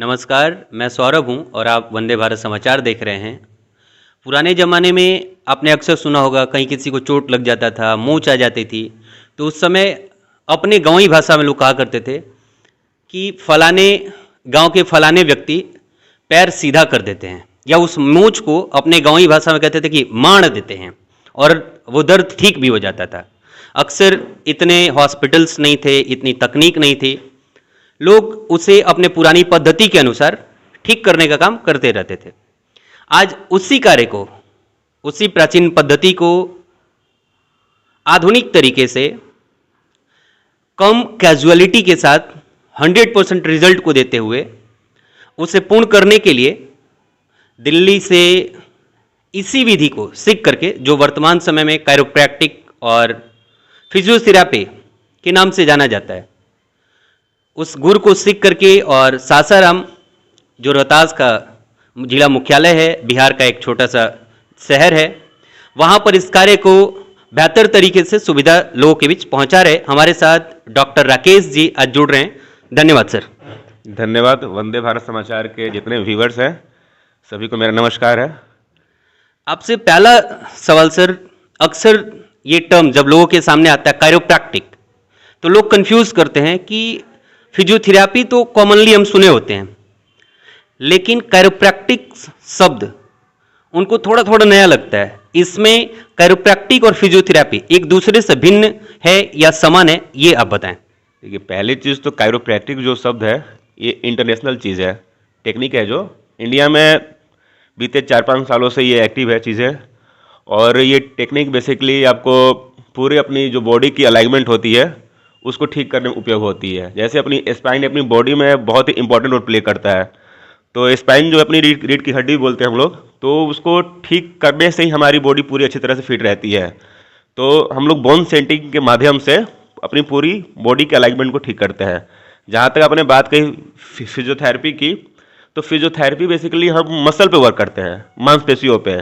नमस्कार, मैं सौरभ हूँ और आप वंदे भारत समाचार देख रहे हैं। पुराने ज़माने में आपने अक्सर सुना होगा, कहीं किसी को चोट लग जाता था, मूंछ आ जाती थी, तो उस समय अपने गाँवी भाषा में लोग कहा करते थे कि फलाने गांव के फलाने व्यक्ति पैर सीधा कर देते हैं, या उस मूंछ को अपने गाँवी भाषा में कहते थे कि माण देते हैं, और वो दर्द ठीक भी हो जाता था। अक्सर इतने हॉस्पिटल्स नहीं थे, इतनी तकनीक नहीं थी, लोग उसे अपने पुरानी पद्धति के अनुसार ठीक करने का काम करते रहते थे। आज उसी कार्य को, उसी प्राचीन पद्धति को आधुनिक तरीके से कम कैजुअलिटी के साथ 100% रिजल्ट को देते हुए उसे पूर्ण करने के लिए दिल्ली से इसी विधि को सीख करके, जो वर्तमान समय में कायरोप्रैक्टिक और फिजियोथेरापी के नाम से जाना जाता है, उस गुर को सीख करके, और सासाराम जो रोहतास का जिला मुख्यालय है, बिहार का एक छोटा सा शहर है, वहाँ पर इस कार्य को बेहतर तरीके से सुविधा लोगों के बीच पहुँचा रहे। हमारे साथ डॉक्टर राकेश जी आज जुड़ रहे हैं। धन्यवाद सर। धन्यवाद। वंदे भारत समाचार के जितने व्यूवर्स हैं सभी को मेरा नमस्कार है। आपसे पहला सवाल सर, अक्सर ये टर्म जब लोगों के सामने आता है कायरोप्रैक्टिक, तो लोग कंफ्यूज करते हैं कि फिजियोथेरापी तो कॉमनली हम सुने होते हैं, लेकिन कायरोप्रैक्टिक शब्द उनको थोड़ा थोड़ा नया लगता है। इसमें कायरोप्रैक्टिक और फिजियोथेरापी एक दूसरे से भिन्न है या समान है, ये आप बताएं। देखिए, पहली चीज़ तो कायरोप्रैक्टिक जो शब्द है ये इंटरनेशनल चीज़ है, टेक्निक है जो इंडिया में बीते 4-5 सालों से ये एक्टिव है चीज़ें। और ये टेक्निक बेसिकली आपको पूरी अपनी जो बॉडी की अलाइनमेंट होती है उसको ठीक करने में उपयोग होती है। जैसे अपनी स्पाइन अपनी बॉडी में बहुत ही इंपॉर्टेंट रोल प्ले करता है, तो स्पाइन जो अपनी रीढ़ की हड्डी बोलते हैं हम लोग, तो उसको ठीक करने से ही हमारी बॉडी पूरी अच्छी तरह से फिट रहती है। तो हम लोग बोन सेंटिंग के माध्यम से अपनी पूरी बॉडी के अलाइनमेंट को ठीक करते हैं। जहाँ तक आपने बात कही फिजियोथेरेपी की, तो फिजियोथेरेपी बेसिकली हम मसल पे वर्क करते हैं, मांसपेशियों पे।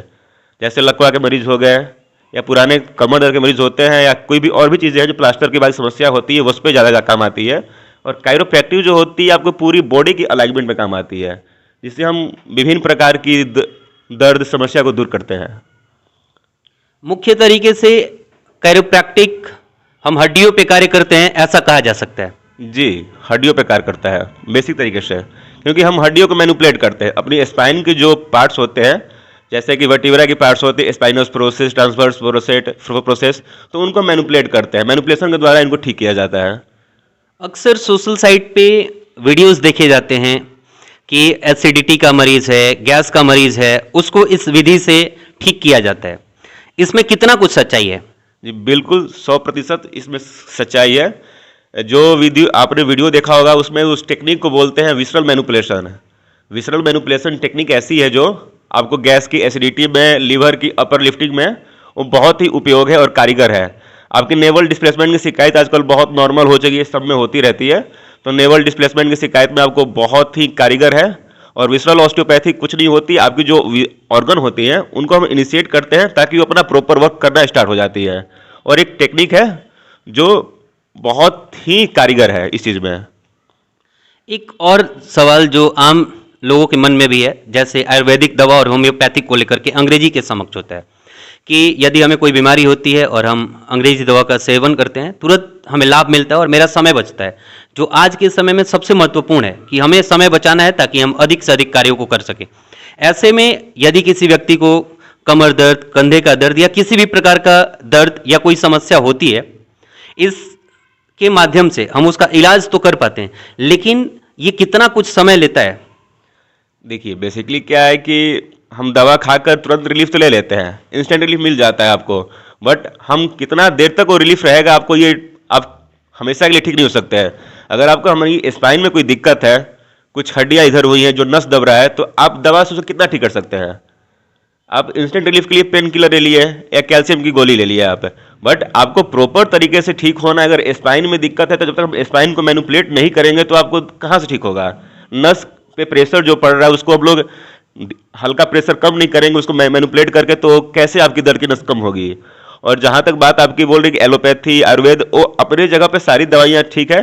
जैसे लकवा के मरीज हो गए, या पुराने कमर दर्द के मरीज होते हैं, या कोई भी और भी चीज़ें हैं जो प्लास्टर की बाद समस्या होती है, उस पर ज़्यादा काम आती है। और कायरोप्रैक्टिक जो होती है आपको पूरी बॉडी की अलाइनमेंट में काम आती है, जिससे हम विभिन्न प्रकार की दर्द समस्या को दूर करते हैं। मुख्य तरीके से कायरोप्रैक्टिक हम हड्डियों पे कार्य करते हैं, ऐसा कहा जा सकता है। जी, हड्डियों पे कार्य करता है बेसिक तरीके से, क्योंकि हम हड्डियों को मैनिपुलेट करते हैं। अपनी स्पाइन के जो पार्ट्स होते हैं, जैसे कि वर्टिब्रा की पार्ट्स होते हैं, स्पाइनस प्रोसेस, ट्रांसवर्स प्रोसेस, तो उनको मैनिपुलेट करते हैं। मैनिपुलेशन के द्वारा इनको ठीक किया जाता है। अक्सर सोशल साइट पे वीडियोस देखे जाते हैं कि एसिडिटी का मरीज है, गैस का मरीज है, उसको इस विधि से ठीक किया जाता है। इसमें कितना कुछ सच्चाई है? जी बिल्कुल, 100% इसमें सच्चाई है। जो आपने वीडियो देखा होगा उसमें उस टेक्निक को बोलते हैं visceral manipulation. Visceral manipulation technique ऐसी है जो आपको गैस की एसिडिटी में, लीवर की अपर लिफ्टिंग में वो बहुत ही उपयोग है और कारीगर है। आपकी नेवल डिस्प्लेसमेंट की शिकायत आजकल बहुत नॉर्मल हो चुकी है, सब में होती रहती है, तो नेवल डिस्प्लेसमेंट की शिकायत में आपको बहुत ही कारीगर है। और विसरल ऑस्टियोपैथी कुछ नहीं होती, आपकी जो ऑर्गन होती हैं उनको हम इनिशिएट करते हैं ताकि वो अपना प्रॉपर वर्क करना स्टार्ट हो जाती है। और एक टेक्निक है जो बहुत ही कारीगर है इस चीज़ में। एक और सवाल जो आम लोगों के मन में भी है, जैसे आयुर्वेदिक दवा और होम्योपैथिक को लेकर के अंग्रेजी के समक्ष होता है कि यदि हमें कोई बीमारी होती है और हम अंग्रेजी दवा का सेवन करते हैं, तुरंत हमें लाभ मिलता है और मेरा समय बचता है, जो आज के समय में सबसे महत्वपूर्ण है कि हमें समय बचाना है ताकि हम अधिक से अधिक कार्यों को कर सकें। ऐसे में यदि किसी व्यक्ति को कमर दर्द, कंधे का दर्द या किसी भी प्रकार का दर्द या कोई समस्या होती है, इसके माध्यम से हम उसका इलाज तो कर पाते हैं, लेकिन ये कितना कुछ समय लेता है? देखिए, बेसिकली क्या है कि हम दवा खाकर तुरंत रिलीफ तो ले लेते हैं, इंस्टेंट रिलीफ मिल जाता है आपको, बट हम कितना देर तक वो रिलीफ रहेगा आपको, ये आप हमेशा के लिए ठीक नहीं हो सकते हैं। अगर आपको हमारी स्पाइन में कोई दिक्कत है, कुछ हड्डियाँ इधर हुई हैं, जो नस दब रहा है, तो आप दवा से उसे कितना ठीक कर सकते हैं? आप इंस्टेंट रिलीफ के लिए पेन किलर ले लिए या कैल्शियम की गोली ले लिए आप, बट आपको प्रॉपर तरीके से ठीक होना है। अगर स्पाइन में दिक्कत है तो जब तक हम स्पाइन को मैनिपुलेट नहीं करेंगे तो आपको कहाँ से ठीक होगा? नस पे प्रेशर जो पड़ रहा है उसको आप लोग हल्का प्रेशर कम नहीं करेंगे उसको मैनिपुलेट करके, तो कैसे आपकी दर्द की नस कम होगी? और जहाँ तक बात आपकी बोल रही कि एलोपैथी, आयुर्वेद, वो अपने जगह पे सारी दवाइयाँ ठीक है,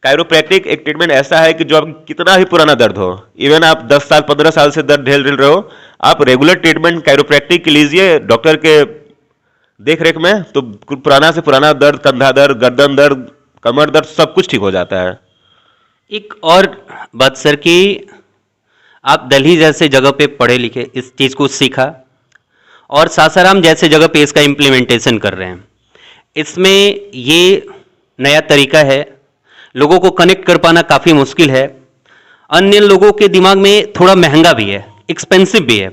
कायरोप्रैक्टिक एक ट्रीटमेंट ऐसा है कि जो आप कितना भी पुराना दर्द हो, इवन आप 10 साल 15 साल से दर्द झेल रहे हो, आप रेगुलर ट्रीटमेंट कायरोप्रैक्टिक के लीजिए डॉक्टर के देख रेख में, तो पुराना से पुराना दर्द, कंधा दर्द, गर्दन दर्द, कमर दर्द, सब कुछ ठीक हो जाता है। एक और बात सर कि आप दिल्ली जैसे जगह पे पढ़े लिखे, इस चीज़ को सीखा और सासाराम जैसे जगह पे इसका इम्प्लीमेंटेशन कर रहे हैं। इसमें ये नया तरीका है, लोगों को कनेक्ट कर पाना काफ़ी मुश्किल है, अन्य लोगों के दिमाग में थोड़ा महंगा भी है, एक्सपेंसिव भी है।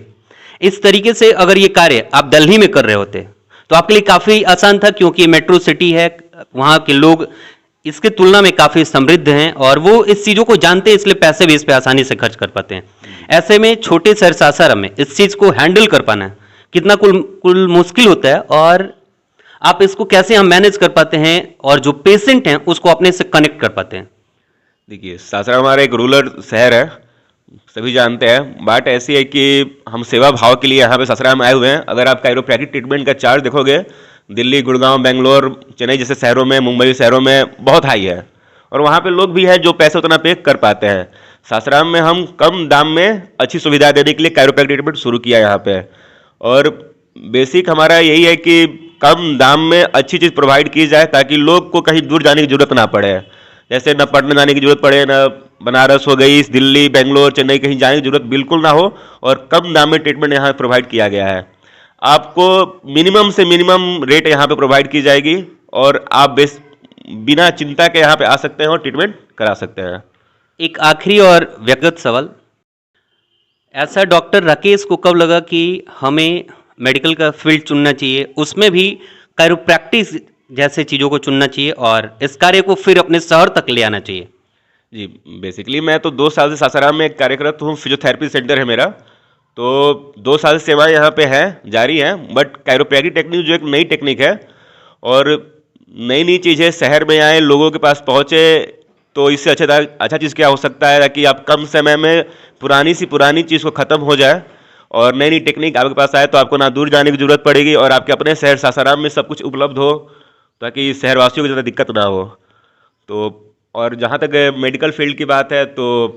इस तरीके से अगर ये कार्य आप दिल्ली में कर रहे होते तो आपके लिए काफ़ी आसान था, क्योंकि मेट्रो सिटी है, वहाँ के लोग इसके तुलना में काफ़ी समृद्ध हैं और वो इस चीज़ों को जानते हैं, इसलिए पैसे भी इस पर आसानी से खर्च कर पाते हैं। ऐसे में छोटे शहर सासाराम में इस चीज़ को हैंडल कर पाना कितना कुल मुश्किल होता है, और आप इसको कैसे हम मैनेज कर पाते हैं और जो पेशेंट हैं उसको अपने से कनेक्ट कर पाते हैं। देखिए, सासाराम हमारा एक रूरल शहर है, सभी जानते हैं। बात ऐसी है कि हम सेवा भाव के लिए यहाँ पे सासाराम आए हुए हैं। अगर आप कायरोप्रैक्टिक ट्रीटमेंट का चार्ज देखोगे, दिल्ली, गुड़गांव, बेंगलोर, चेन्नई जैसे शहरों में, मुंबई शहरों में बहुत हाई है, और वहाँ पे लोग भी हैं जो पैसे उतना पे कर पाते हैं। सासाराम में हम कम दाम में अच्छी सुविधा देने के लिए कायरोप्रैक्टिक ट्रीटमेंट शुरू किया यहाँ पे, और बेसिक हमारा यही है कि कम दाम में अच्छी चीज़ प्रोवाइड की जाए ताकि लोग को कहीं दूर जाने की जरूरत ना पड़े। जैसे न पटना जाने की जरूरत पड़े, न बनारस हो गई, दिल्ली, बेंगलोर, चेन्नई कहीं जाने की जरूरत बिल्कुल ना हो, और कम दाम में ट्रीटमेंट यहाँ प्रोवाइड किया गया है। आपको मिनिमम से मिनिमम रेट यहाँ पे प्रोवाइड की जाएगी, और आप बिना चिंता के यहाँ पे आ सकते हैं और ट्रीटमेंट करा सकते हैं। एक आखिरी और व्यक्तिगत सवाल, ऐसा डॉक्टर राकेश को कब लगा कि हमें मेडिकल का फील्ड चुनना चाहिए, उसमें भी कायरोप्रैक्टिस जैसे चीज़ों को चुनना चाहिए और इस कार्य को फिर अपने शहर तक ले आना चाहिए? जी, बेसिकली मैं तो 2 साल से सासाराम में कार्यरत हूँ, फिजियोथेरेपी सेंटर है मेरा, तो 2 साल से सेवाएं यहाँ पे हैं, जारी हैं। बट कायरोप्रैक्टिक टेक्निक जो एक नई टेक्निक है और नई नई चीज़ें शहर में आए, लोगों के पास पहुँचे, तो इससे अच्छा चीज़ क्या हो सकता है कि आप कम समय में पुरानी सी पुरानी चीज़ को ख़त्म हो जाए और नई नई टेक्निक आपके पास आए, तो आपको ना दूर जाने की जरूरत पड़ेगी और आपके अपने शहर सासाराम में सब कुछ उपलब्ध हो, ताकि शहरवासियों को ज़्यादा दिक्कत ना हो। तो और जहाँ तक मेडिकल फील्ड की बात है, तो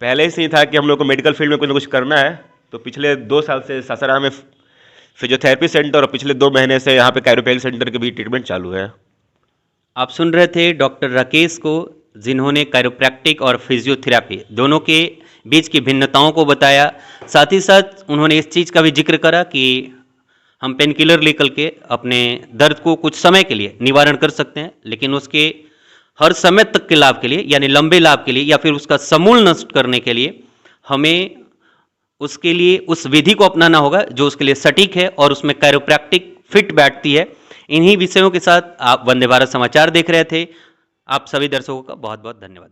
पहले से ही था कि हम लोग को मेडिकल फील्ड में कुछ ना कुछ करना है, तो पिछले 2 साल से सासाराम में फिजियोथेरेपी सेंटर और पिछले 2 महीने से यहाँ पे कायरोप्रैक्टिक सेंटर के भी ट्रीटमेंट चालू है। आप सुन रहे थे डॉक्टर राकेश को, जिन्होंने कायरोप्रैक्टिक और फिजियोथेरेपी दोनों के बीच की भिन्नताओं को बताया। साथ ही साथ उन्होंने इस चीज़ का भी जिक्र करा कि हम पेन किलर लेकर के अपने दर्द को कुछ समय के लिए निवारण कर सकते हैं, लेकिन उसके हर समय तक के लाभ के लिए, यानी लंबे लाभ के लिए या फिर उसका समूल नष्ट करने के लिए हमें उसके लिए उस विधि को अपनाना होगा जो उसके लिए सटीक है और उसमें कायरोप्रैक्टिक फिट बैठती है। इन्हीं विषयों के साथ आप वंदे भारत समाचार देख रहे थे। आप सभी दर्शकों का बहुत बहुत धन्यवाद।